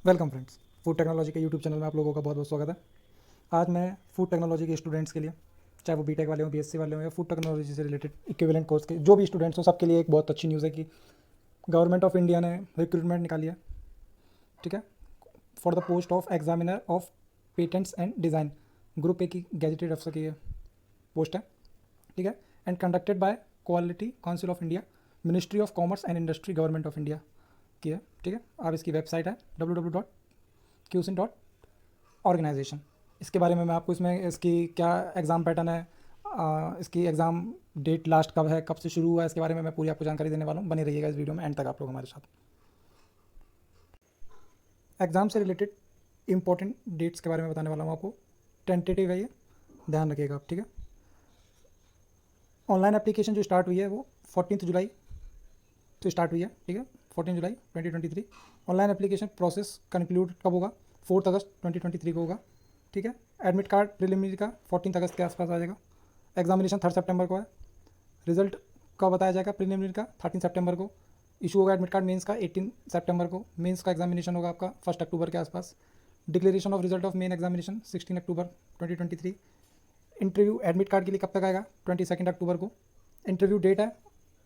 Welcome friends, food technology के YouTube channel में आप लोगों का बहुत बहुत स्वागत है। आज मैं फूड टेक्नोलॉजी के स्टूडेंट्स के लिए, चाहे वो बीटेक वाले हों, बीएससी वाले हों या फूड टेक्नोलॉजी से रिलेटेड इक्विवेलेंट कोर्स के जो भी स्टूडेंट्स हों, सबके लिए एक बहुत अच्छी न्यूज़ है कि गवर्नमेंट ऑफ इंडिया ने रिक्रूटमेंट निकाली है। ठीक है, for the post of examiner of patents and design, group A की गैजेटेड अफसर की पोस्ट है। ठीक है, and conducted by quality council of India, ministry of commerce and industry, government of India की है। ठीक है, आप इसकी वेबसाइट है www.qsin.organization। इसके बारे में मैं आपको इसमें इसकी क्या एग्ज़ाम पैटर्न है, इसकी एग्ज़ाम डेट लास्ट कब है, कब से शुरू हुआ है, इसके बारे में मैं पूरी आपको जानकारी देने वाला हूँ। बने रहिएगा इस वीडियो में एंड तक आप लोग हमारे साथ। एग्ज़ाम से रिलेटेड इंपॉर्टेंट डेट्स के बारे में बताने वाला हूँ आपको। टेंटेटिव है ये, ध्यान रखिएगा आप। ठीक है, ऑनलाइन एप्लीकेशन जो स्टार्ट हुई है वो 14 जुलाई से स्टार्ट हुई है। ठीक है, 14 जुलाई 2023। ऑनलाइन एप्लीकेशन प्रोसेस कंक्लूड कब होगा? 4 अगस्त 2023 को होगा। ठीक है, एडमिट कार्ड प्रिलिमिनरी का 14 अगस्त के आसपास आ जाएगा। एग्जामिनेशन 3 सितंबर को है। रिजल्ट कब बताया जाएगा? प्रिलिमिनरी का 13 सितंबर को इशू होगा। एडमिट कार्ड मेंस का 18 सितंबर को। मेंस का एग्जामिनेशन होगा आपका 1 अक्टूबर के आसपास। Declaration of result of main examination 16 October 2023। Interview admit card के लिए कब तक आएगा? 22 अक्टूबर को। इंटरव्यू डेट है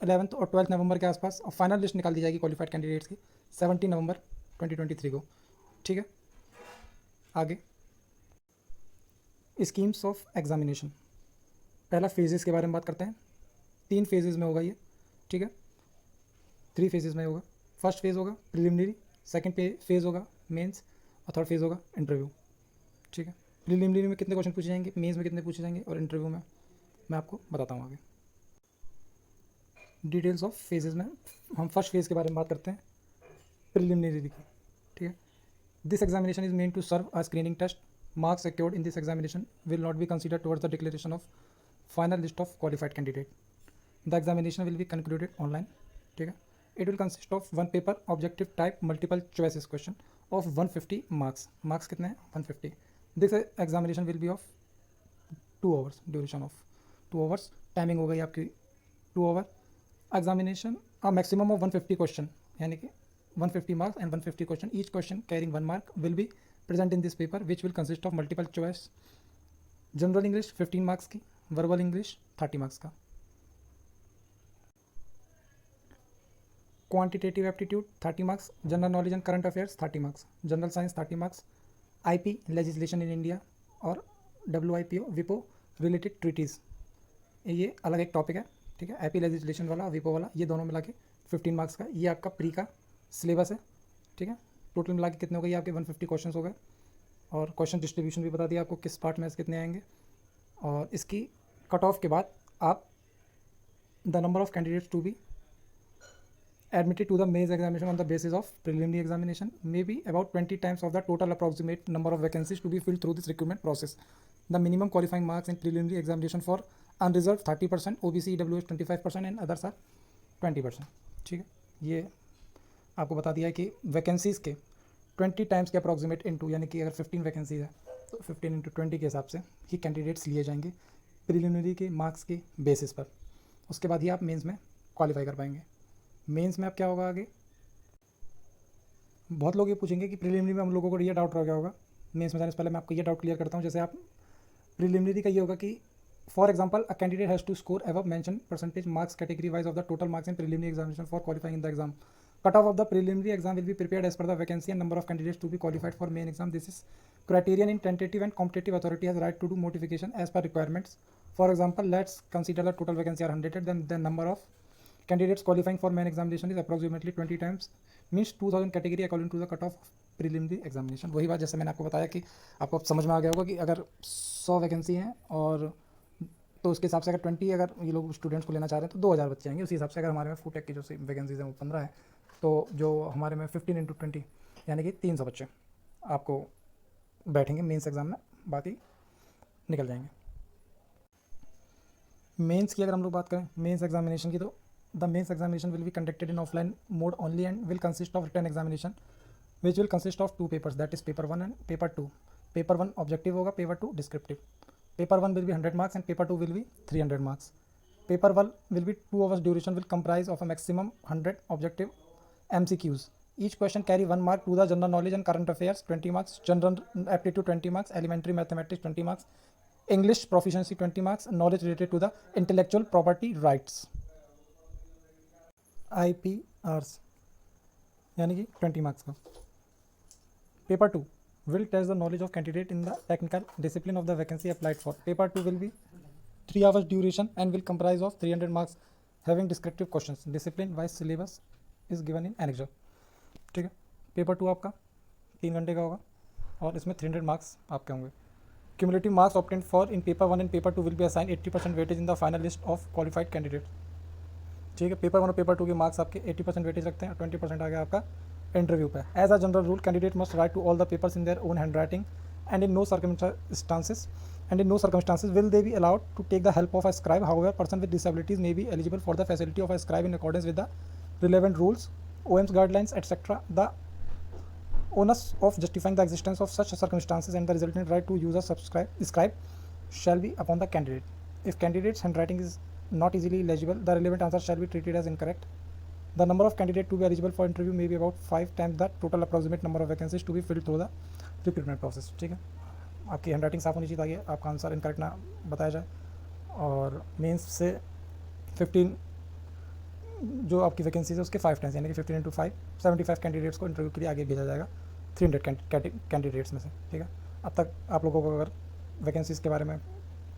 11 और 12 नवंबर के आसपास, और फाइनल लिस्ट निकाल दी जाएगी क्वालिफाइड कैंडिडेट्स की 17 नवंबर 2023 को। ठीक है, आगे स्कीम्स ऑफ एग्जामिनेशन। पहला फेजेस के बारे में बात करते हैं। 3 फेजेस में होगा ये। ठीक है, 3 फेजेस में होगा। फर्स्ट फेज़ होगा प्रिलिमिनरी, सेकंड फेज़ होगा मेंस, और थर्ड फेज़ होगा इंटरव्यू। ठीक है, प्रिलिमिनरी में कितने क्वेश्चन पूछे जाएंगे, मेंस में कितने पूछे जाएंगे, और इंटरव्यू में मैं आपको बताता हूँ आगे। डिटेल्स ऑफ फेजेस में हम फर्स्ट फेज़ के बारे में बात करते हैं, प्रिलिमिनरी की। ठीक है, this examination is meant to serve a screening test. Marks secured in this examination will not be considered towards the declaration of final list of qualified candidate. The examination will be concluded online. ठीक है, it will consist of one paper objective type multiple choices question of 150 marks. Marks कितने हैं? 150. This examination will be of 2 hours, duration of 2 hours. Timing हो गई आपकी 2 hour. Examination a maximum of 150 question, यानी कि 150 marks and 150 question. Each question carrying 1 mark will be present in this paper, which will consist of multiple choice. General English 15 marks की, verbal English 30 marks का। Quantitative aptitude 30 marks, general knowledge and current affairs 30 marks, general science 30 marks, IP legislation in India और WIPO विपो related treaties, ये अलग एक topic है। ठीक है, IP legislation वाला, विपो वाला, ये दोनों मिला के 15 मार्क्स का। ये आपका प्री का सिलेबस है। ठीक है, टोटल मिला के कितने हो गए आपके? 150 क्वेश्चन हो गए। और क्वेश्चन डिस्ट्रीब्यूशन भी बता दिया आपको किस पार्ट में से कितने आएंगे। और इसकी कट ऑफ के बाद आप the number of candidates to be admitted to the mains examination on the basis of preliminary examination may be about 20 times of the total approximate number of vacancies to be filled through this recruitment process. The minimum qualifying marks in preliminary examination for unreserved 30%, OBC EWS 25% and others are 20%. ठीक है, ये आपको बता दिया है कि vacancies के 20 times के अप्रॉक्सीमेट इनटू, यानी कि अगर 15 वैकेंसीज है तो 15 इंटू 20 के हिसाब से ही कैंडिडेट्स लिए जाएंगे प्रिलिमिनरी के मार्क्स के बेसिस पर। उसके बाद ही आप मेंस में क्वालिफाई कर पाएंगे। मेंस में अब क्या होगा आगे? बहुत लोग ये पूछेंगे कि प्रीलिमिनरी में हम लोगों को ये डाउट रह गया होगा। मेंस में जाने से पहले मैं आपको ये डाउट क्लियर करता हूँ। जैसे आप प्रीलिमिनरी का ये होगा कि for example a candidate has to score above mention percentage marks category wise of the total marks in preliminary examination for qualifying in the exam. Cut off of the preliminary exam will be prepared as per the vacancy and number of candidates to be qualified for main exam. This is criterion in tentative and competitive authority has right to do modification as per requirements. For example, let's consider the total vacancy are 100, then the number of candidates qualifying for main examination is approximately 20 times, means 2000 category according to the cut off preliminary examination. वही बात जैसे मैंने आपको बताया कि आपको समझ में आ गया होगा कि अगर 100 वैकेंसी हैं और तो उसके हिसाब से अगर 20 अगर ये लोग स्टूडेंट्स को लेना चाह रहे हैं तो 2000 बच्चे आएंगे। उसी हिसाब से अगर हमारे में फूड टेक की जो वैकेंसीज हैं वो 15 है तो जो हमारे में 15 इंटू 20 यानी कि 300 बच्चे आपको बैठेंगे मेंस एग्ज़ाम में, बाकी निकल जाएंगे। मेंस की अगर हम लोग बात करें मेंस एग्जामिनेशन की, तो the mains examination will be conducted in offline mode only and will consist of written examination which will consist of 2 papers, that is paper 1 and paper 2. Paper 1 objective होगा, paper 2 descriptive. Paper 1 will be 100 marks and paper 2 will be 300 marks. Paper 1 will be 2 hours duration, will comprise of a maximum 100 objective MCQs Each question carry 1 mark to the general knowledge and current affairs 20 marks, general aptitude 20 marks, elementary mathematics 20 marks, English proficiency 20 marks, knowledge related to the intellectual property rights IPRs यानी कि 20 marks का. Paper 2 will test the knowledge of candidate in the technical discipline of the vacancy applied for. Paper 2 will be 3 hours duration and will comprise of 300 marks having descriptive questions. Discipline wise syllabus is given in annexure. ठीक है. Paper 2 आपका 3 घंटे का होगा और इसमें 300 marks आपके होंगे. Cumulative marks obtained for in paper 1 and paper 2 will be assigned 80% weightage in the final list of qualified candidates. ठीक है. पेपर 1 और पेपर 2 के मार्क्स आपके 80% वेटेज रखते हैं और 20% आ गया आपका इंटरव्यू पे. As a general rule candidate must write to all the papers in their own handwriting and in no circumstances will they be allowed to take the help of a scribe. However, person with disabilities may be eligible for the facility of a scribe in accordance with the relevant rules, OM's guidelines, etc. The onus of justifying the existence of such circumstances and the resultant right to use a scribe shall be upon the candidate. If candidate's handwriting is not easily legible, the relevant answer shall be treated as incorrect. The number of candidates to be eligible for interview may be about 5 times the total approximate number of vacancies to be filled through the recruitment process. ठीक है. आपकी handwriting साफ होनी चाहिए ताकि आपका answer incorrect ना बताया जाए. और मेंस से 15 जो आपकी वैकेंसीज है उसके 5 टाइम्स यानी कि 15 into 5 75 कैंडिडेट्स को इंटरव्यू के लिए आगे भेजा जाएगा 300 कैंडिडेट्स में से. ठीक है. अब तक आप लोगों को अगर वैकेंसीज़ के बारे में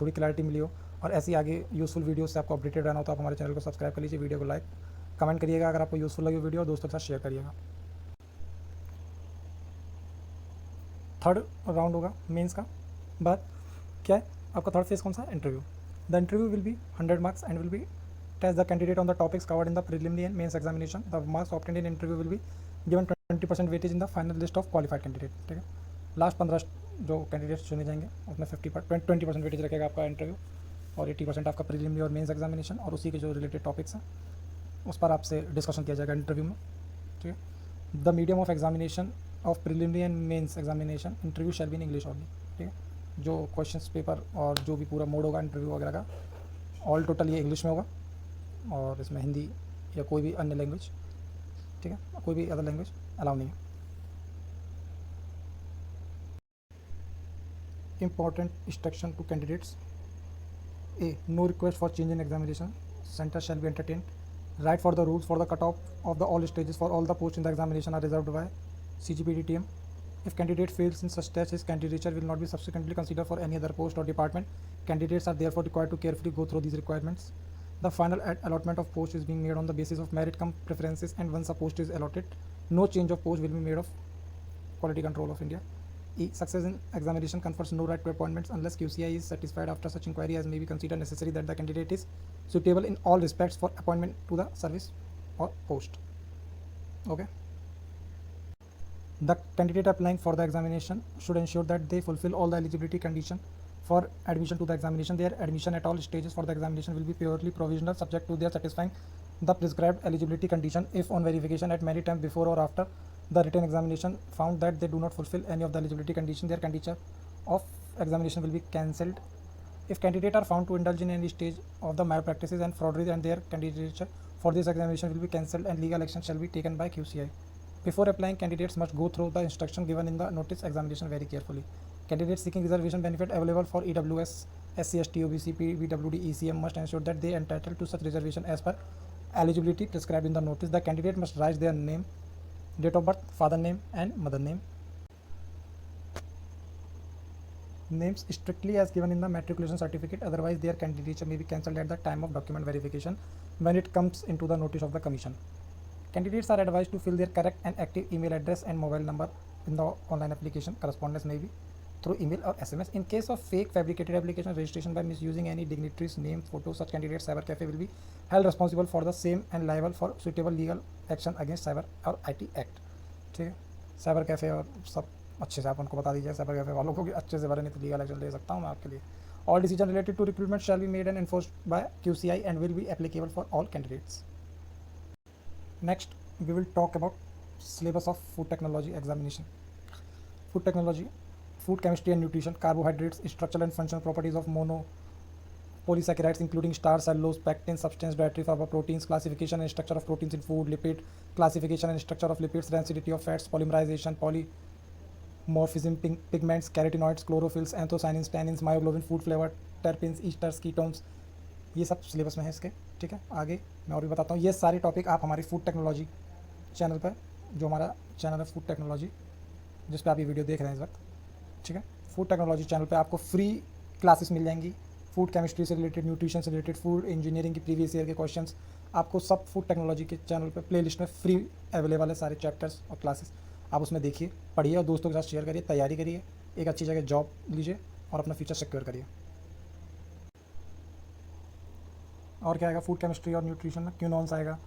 थोड़ी क्लैरिटी मिली हो और ऐसी आगे यूज़फुल वीडियो से आपको अपडेटेड रहना हो तो आप हमारे चैनल को सब्सक्राइब कर लीजिए, वीडियो को लाइक कमेंट करिएगा अगर आपको यूज़फुल लगी वीडियो, दोस्तों के साथ शेयर करिएगा. थर्ड राउंड होगा मेंस का. बाद क्या है आपका थर्ड फेज कौन सा? Interview. The interview will be 100 marks and will be test the candidate on the topics covered in the preliminary and mains examination. The marks obtained in interview will be given 20% weightage in the final list of qualified candidate. ठीक है. Last 15 जो candidates चुने जाएंगे उसमें 20% weightage रखेगा आपका interview और 80% आपका प्रीलिमिनरी और मेंस एग्जामिनेशन और उसी के जो रिलेटेड टॉपिक्स हैं उस पर आपसे डिस्कशन किया जाएगा इंटरव्यू में. ठीक है. The medium of examination of preliminary and mains examination interview shall be in English only. ठीक है. जो क्वेश्चंस पेपर और जो भी पूरा मोड होगा इंटरव्यू वगैरह का ऑल टोटल ये इंग्लिश में होगा और इसमें हिंदी या कोई भी अन्य लैंग्वेज, ठीक है, कोई भी अदर लैंग्वेज अलाउ नहीं है. Important instruction to candidates. A. No request for change in examination center shall be entertained. Write for the rules for the cutoff of the all stages for all the posts in the examination are reserved by CGPDTM. If candidate fails in such tests, his candidature will not be subsequently considered for any other post or department. Candidates are therefore required to carefully go through these requirements. The final allotment of post is being made on the basis of merit cum preferences, and once a post is allotted, no change of post will be made of Quality Control of India. E. Success in examination confers no right to appointments unless QCI is satisfied after such inquiry as may be considered necessary that the candidate is suitable in all respects for appointment to the service or post. Okay. The candidate applying for the examination should ensure that they fulfill all the eligibility condition for admission to the examination. Their admission at all stages for the examination will be purely provisional, subject to their satisfying the prescribed eligibility condition. If on verification at many times before or after the written examination found that they do not fulfill any of the eligibility condition, their candidature of examination will be cancelled. If candidates are found to indulge in any stage of the malpractices and fraudery, and their candidature for this examination will be cancelled and legal action shall be taken by QCI. Before applying, candidates must go through the instruction given in the notice examination very carefully. Candidates seeking reservation benefit available for EWS, SC, ST, OBC, PWD, ECM must ensure that they are entitled to such reservation as per eligibility prescribed in the notice. The candidate must write their name, date of birth, father name and mother name. Names strictly as given in the matriculation certificate, otherwise their candidature may be cancelled at the time of document verification when it comes into the notice of the commission. Candidates are advised to fill their correct and active email address and mobile number in the online application. Correspondence may be through email or SMS. In case of fake fabricated application registration by misusing any dignitary's name, photo, such candidates cyber cafe will be held responsible for the same and liable for suitable legal action against cyber और IT act. ठीक है. Cyber cafe और सब अच्छे से आप उनको बता दीजिए साइबर कैफ़े वालों को कि अच्छे से भरे, नहीं तो लीगल एक्शन ले सकता हूँ मैं आपके लिए. All decision related to recruitment shall be made and enforced by QCI and will be applicable for all candidates. Next, we will talk about syllabus of food technology examination. Food technology, food chemistry and nutrition, carbohydrates, structural and functional properties of polysaccharides including starch, cellulose, pectin, substance, dietary fiber, proteins, classification and structure of proteins in food, lipid, classification and structure of lipids, density of fats, polymerization, polymorphism, pigments, carotenoids, chlorophylls, anthocyanins, tannins, myoglobin, food flavor, terpenes, esters, ketones, ये सब syllabus में है इसके। ठीक है, आगे मैं और भी बताता हूँ। ये सारे टॉपिक आप हमारी फूड टेक्नोलॉजी चैनल पर, जो हमारा चैनल है फूड टेक्नोलॉजी, जिस पर आप ये वीडियो देख रहे हैं इस वक्त, ठीक है, फूड टेक्नोलॉजी चैनल पे आपको फ्री क्लासेस मिल जाएंगी। फूड केमिस्ट्री से रिलेटेड, न्यूट्रिशन से रिलेटेड, फूड इंजीनियरिंग की प्रीवियस ईयर के क्वेश्चंस आपको सब फूड टेक्नोलॉजी के चैनल पे प्लेलिस्ट में फ्री अवेलेबल है। सारे चैप्टर्स और क्लासेस आप उसमें देखिए, पढ़िए और दोस्तों के साथ शेयर करिए, तैयारी करिए, एक अच्छी जगह जॉब लीजिए और अपना फ्यूचर सिक्योर करिए। और क्या आएगा फूड केमिस्ट्री और न्यूट्रिशन में? क्यूनॉन्स आएगा,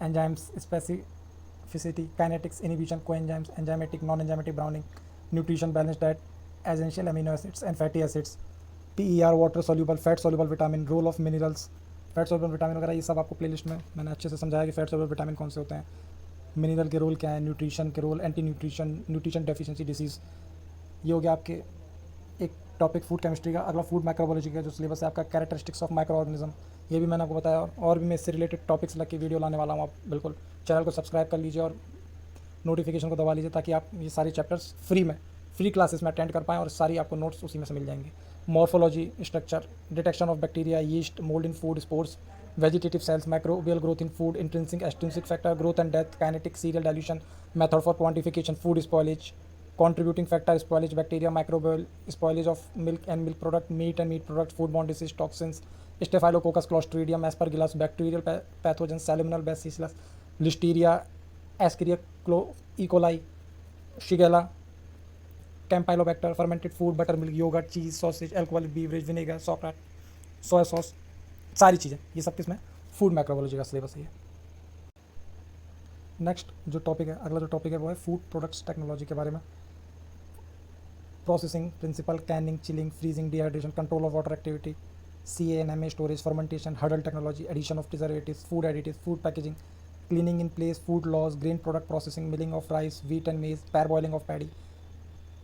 enzymes, specificity, kinetics, inhibition, coenzymes, enzymatic, non enzymatic browning, nutrition, balance diet, essential amino acids and fatty acids, PER, water soluble, fat soluble vitamin, role of minerals, fat soluble vitamin वगैरह, ये सब आपको playlist में मैंने अच्छे से समझाया कि फैट सोल्यूबल विटामिन कौन से होते हैं, मिनरल के रोल क्या है, न्यूट्रिशन के role, anti nutrition, nutrition deficiency disease. ये हो गया आपके एक टॉपिक फूड केमिस्ट्री का। अगला फूड माइक्रोबायोलॉजी का जो सिलेबस है आपका, कैरेक्टरिस्टिक्स ऑफ माइक्रो ऑर्गेनिज्म, ये भी मैंने आपको बताया। और भी मैं इससे रिलेटेड टॉपिक्स लग के वीडियो लाने वाला हूँ। आप बिल्कुल चैनल को सब्सक्राइब कर लीजिए और नोटिफिकेशन को दबा लीजिए ताकि आप ये सारे चैप्टर्स फ्री क्लासेस में अटेंड कर पाएँ और सारी आपको नोट्स उसी में से मिल जाएंगे। Morphology, structure, detection of bacteria, yeast, mould in food, spores, vegetative cells, microbial growth in food, intrinsic extrinsic factor, growth and death, kinetic, serial dilution, method for quantification, food spoilage, contributing factor, spoilage, bacteria, microbial, spoilage of milk and milk product, meat and meat product, foodborne disease, toxins, staphylococcus, clostridium, aspergillus, bacterial pathogens, salmonella, bacillus, listeria, escherichia coli, shigella, campylobacter, fermented food, buttermilk, yogurt, cheese, sausage, alcoholic beverage, vinegar, sauerkraut, soy sauce, सारी चीज़ें ये सब किसमें? Food microbiology का syllabus है। Next जो topic है, अगला जो टॉपिक है वो है फूड प्रोडक्ट्स टेक्नोलॉजी के बारे में। Processing principle, canning, chilling, freezing, dehydration, control of water activity, CANMA, storage, fermentation, hurdle technology, addition of preservatives, food additives, food packaging, cleaning in place, food loss, grain product processing, milling of rice, wheat and maize, parboiling of paddy,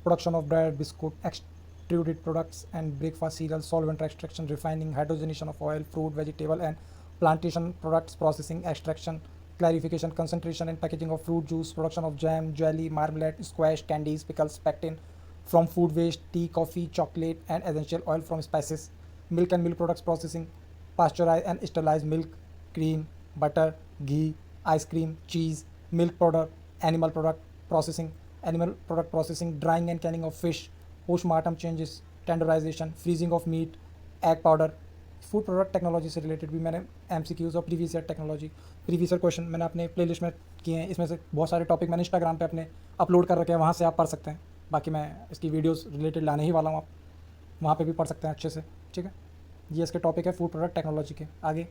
production of bread, biscuit, extruded products and breakfast cereal, solvent extraction, refining, hydrogenation of oil, fruit, vegetable and plantation products processing, extraction, clarification, concentration and packaging of fruit juice, production of jam, jelly, marmalade, squash, candies, pickles, pectin from food waste, tea, coffee, chocolate and essential oil from spices, milk and milk products processing, pasteurized and sterilized milk, cream, butter, ghee, ice cream, cheese, milk product, animal product processing, drying and canning of fish, postmortem changes, tenderization, freezing of meat, egg powder। Food product technology से related भी मैंने MCQs और previous year question मैंने अपने playlist में किए हैं। इसमें से बहुत सारे टॉपिक मैंने इंस्टाग्राम पे अपने अपलोड कर रखे हैं, वहाँ से आप पढ़ सकते हैं। बाकी मैं इसकी वीडियोस रिलेटेड लाने ही वाला हूँ, आप वहाँ पे भी पढ़ सकते हैं अच्छे से। ठीक है, ये इसके टॉपिक है फूड प्रोडक्ट टेक्नोलॉजी के। आगे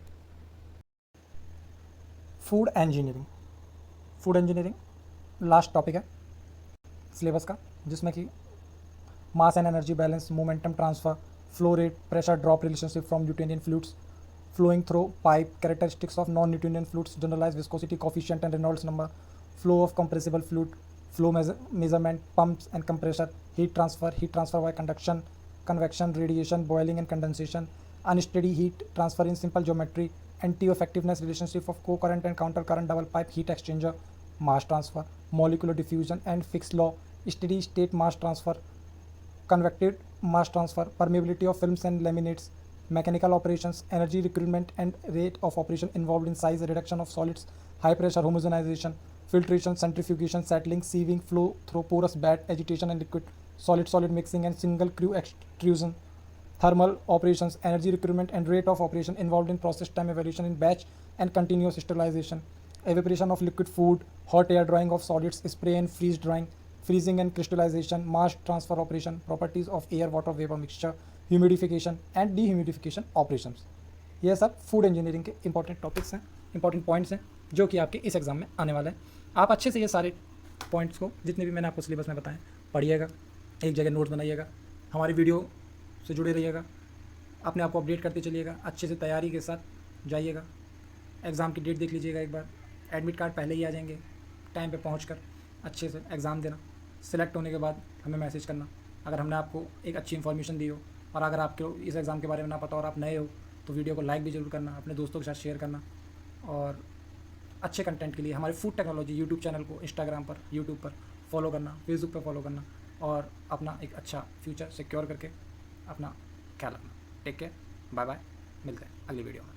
फूड इंजीनियरिंग लास्ट टॉपिक है सिलेबस का, जिसमें कि mass and energy balance, momentum transfer, flow rate, pressure drop relationship from Newtonian fluids flowing through pipe, characteristics of non-Newtonian fluids, generalized viscosity coefficient and Reynolds number, flow of compressible fluid, flow measurement, pumps and compressor, heat transfer by conduction, convection, radiation, boiling and condensation, unsteady heat transfer in simple geometry, anti-effectiveness relationship of co-current and counter-current double pipe heat exchanger, mass transfer, molecular diffusion and Fick's law, steady state mass transfer, convective mass transfer, permeability of films and laminates, mechanical operations, energy requirement and rate of operation involved in size reduction of solids, high pressure homogenization, filtration, centrifugation, settling, sieving, flow through porous bed, agitation and liquid solid mixing and single crew extrusion, thermal operations, energy requirement and rate of operation involved in process time evaluation in batch and continuous sterilization, evaporation of liquid food, hot air drying of solids, spray and freeze drying, freezing and crystallization, mass transfer operation, properties of air water vapor mixture, humidification and dehumidification operations। ये सब food engineering के important topics हैं, important points हैं जो कि आपके इस exam में आने वाले हैं। आप अच्छे से ये सारे पॉइंट्स को, जितने भी मैंने आपको सिलेबस में बताएं, पढ़िएगा, एक जगह नोट्स बनाइएगा, हमारी वीडियो से जुड़े रहिएगा, अपने आप को अपडेट करते चलिएगा, अच्छे से तैयारी के साथ जाइएगा। एग्ज़ाम की डेट देख लीजिएगा एक बार, एडमिट कार्ड पहले ही आ जाएंगे, टाइम पे पहुंचकर अच्छे से एग्ज़ाम देना। सिलेक्ट होने के बाद हमें मैसेज करना अगर हमने आपको एक अच्छी इन्फॉर्मेशन दी हो, और अगर आपको इस एग्ज़ाम के बारे में ना पता और आप नए हो तो वीडियो को लाइक भी ज़रूर करना, अपने दोस्तों के साथ शेयर करना, और अच्छे कंटेंट के लिए हमारे फूड टेक्नोलॉजी यूट्यूब चैनल को इंस्टाग्राम पर, यूट्यूब पर फॉलो करना, फेसबुक पर फॉलो करना, और अपना एक अच्छा फ्यूचर सिक्योर करके अपना ख्याल रखना। टेक केयर, बाय बाय, मिलते हैं अगली वीडियो में।